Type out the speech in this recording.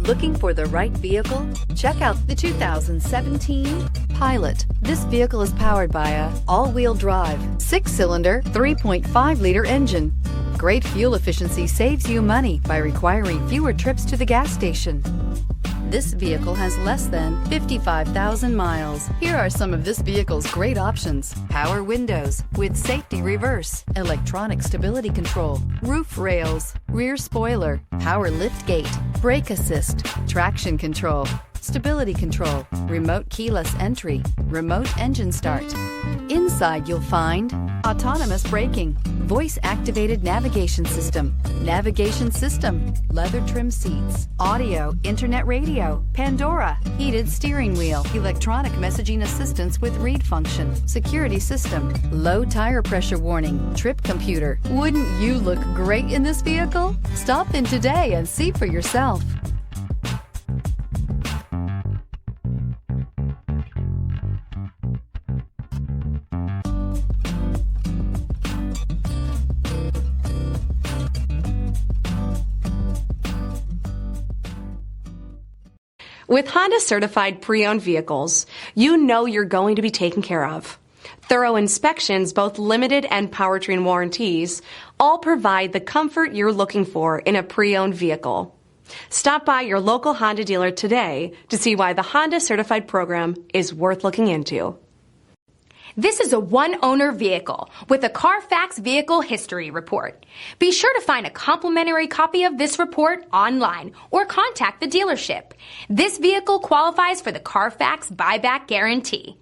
Looking for the right vehicle? Check out the 2017 Pilot. This vehicle is powered by a all-wheel drive, 6-cylinder, 3.5-liter engine. Great fuel efficiency saves you money by requiring fewer trips to the gas station. This vehicle has less than 55,000 miles. Here are some of this vehicle's great options: power windows with safety reverse, electronic stability control, roof rails, rear spoiler, power lift gate, brake assist, traction control, stability control, remote keyless entry, remote engine start. Inside you'll find autonomous braking, voice-activated navigation system, leather trim seats, audio, internet radio, Pandora, heated steering wheel, electronic messaging assistance with read function, security system, low tire pressure warning, trip computer. Wouldn't you look great in this vehicle? Stop in today and see for yourself. With Honda certified pre-owned vehicles, you know you're going to be taken care of. Thorough inspections, both limited and powertrain warranties, all provide the comfort you're looking for in a pre-owned vehicle. Stop by your local Honda dealer today to see why the Honda certified program is worth looking into. This is a one-owner vehicle with a Carfax Vehicle History Report. Be sure to find a complimentary copy of this report online or contact the dealership. This vehicle qualifies for the Carfax Buyback Guarantee.